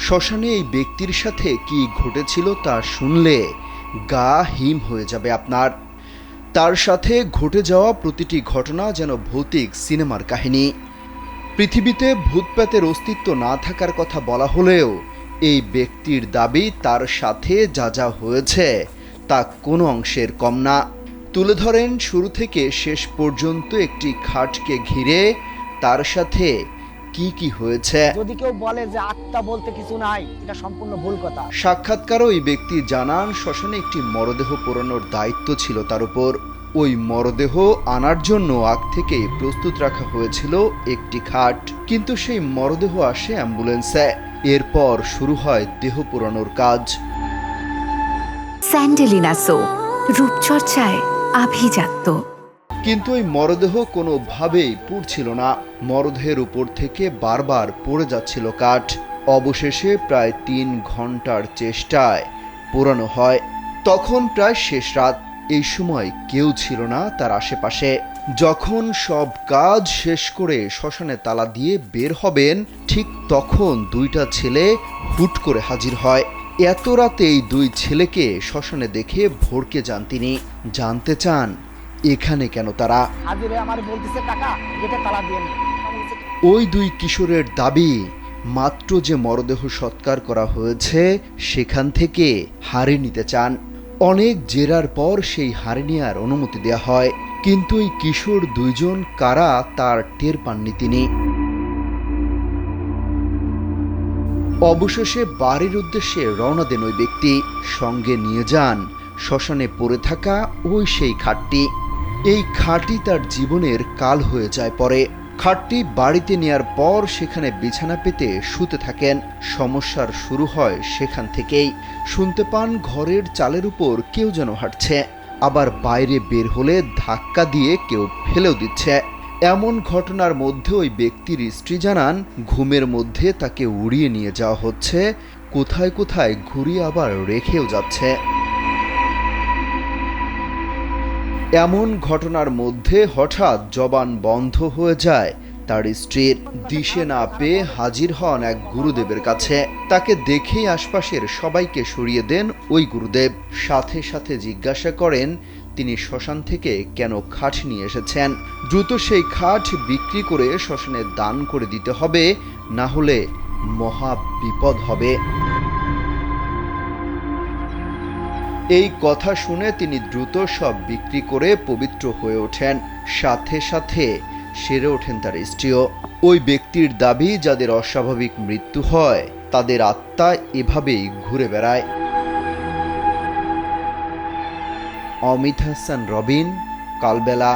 শ্মশানে এই ব্যক্তির সাথে কি ঘটেছিল তা শুনলে গা হিম হয়ে যাবে আপনার। তার সাথে ঘটে যাওয়া প্রতিটি ঘটনা যেন ভৌতিক সিনেমার কাহিনী। পৃথিবীতে ভূতপ্রেতের অস্তিত্ব না থাকার কথা বলা হলেও এই ব্যক্তির দাবি তার সাথে যা যা হয়েছে তা কোনো অংশের কম না। তুলে ধরেন শুরু থেকে শেষ পর্যন্ত একটি খাটকে ঘিরে তার সাথে কি কি হয়েছে। যদি কেউ বলে যে আত্মা বলতে কিছু নাই, এটা সম্পূর্ণ ভুল কথা। সাক্ষাৎকারে ওই ব্যক্তি জানান শ্মশানে একটি মরদেহ পোড়ানোর দায়িত্ব ছিল তার উপর। ওই মরদেহ আনার জন্য আগ থেকেই প্রস্তুত রাখা হয়েছিল একটি খাট, কিন্তু সেই মরদেহ আসে অ্যাম্বুলেন্সে। এরপর শুরু হয় দেহ পোড়ানোর কাজ। স্যান্ডেলিনা সো, রূপচর্চায় আভিজাত্য। কিন্তু ওই মরদেহ কোনোভাবেই পুড়ছিল না। মরদেহের উপর থেকে বারবার পড়ে যাচ্ছিল কাঠ। অবশেষে প্রায় 3 ঘন্টার চেষ্টায় পোড়ানো হয়। তখন প্রায় শেষ রাত। এই সময় কেউ ছিল না তার আশেপাশে। যখন সব কাজ শেষ করে শ্মশানে তালা দিয়ে বের হবেন, ঠিক তখন 2টা ছেলে হুট করে হাজির হয়। এত রাতে এই 2 ছেলেকে শ্মশানে দেখে ভড়কে যান তিনি। জানতে চান এখানে কেন তারা। হাজিরে আমার বলতেছে টাকা গেটে তালা দিয়ে নে। ওই 2 কিশোরের দাবি, মাত্র যে মরদেহ সৎকার করা হয়েছে সেখান থেকে হাড়ি নিতে চান। অনেক জেরার পর সেই হাড়ি নেওয়ার অনুমতি দেওয়া হয়, কিন্তু এই কিশোর 2জন কারা তার টের পাননি তিনি। অবশেষে বাড়ির উদ্দেশ্যে রওনা দেন ওই ব্যক্তি। সঙ্গে নিয়ে যান শ্মশানে পড়ে থাকা ওই সেই খাটটি। এই খাটই তার জীবনের কাল হয়ে যায় পরে। খাটটি বাড়িতে নেয়ার পর সেখানে বিছানা পেতে শুতে থাকেন। সমস্যার শুরু হয় সেখান থেকেই। শুনতে পান ঘরের চালের উপর কেউ যেন হাঁটছে, আবার বাইরে বের হলে ধাক্কা দিয়ে কেউ ফেলেও দিচ্ছে। এমন ঘটনার মধ্যে ওই ব্যক্তির স্ত্রী জানান ঘুমের মধ্যে তাকে উড়িয়ে নিয়ে যাওয়া হচ্ছে, কোথায় কোথায় ঘুরিয়ে আবার রেখেও যাচ্ছে। এমন ঘটনার মধ্যে হঠাৎ জবান বন্ধ হয়ে যায় তার স্ত্রীর। দিশে না পেয়ে হাজির হন এক গুরুদেবের কাছে। তাকে দেখেই আশপাশের সবাইকে সরিয়ে দেন ওই গুরুদেব। সাথে সাথে জিজ্ঞাসা করেন তিনি শ্মশান থেকে কেন খাট নিয়ে এসেছেন। দ্রুত সেই খাট বিক্রি করে শ্মশানে দান করে দিতে হবে, না হলে মহা বিপদ হবে। এই কথা শুনে তিনি দ্রুত সব বিক্রি করে পবিত্র হয়ে ওঠেন। সাথে সাথে সেরে ওঠেন তার স্ত্রীও। ওই ব্যক্তির দাবি যাদের অস্বাভাবিক মৃত্যু হয় তাদের আত্মা এভাবেই ঘুরে বেড়ায়। অমিত হাসান রবিন, কালবেলা।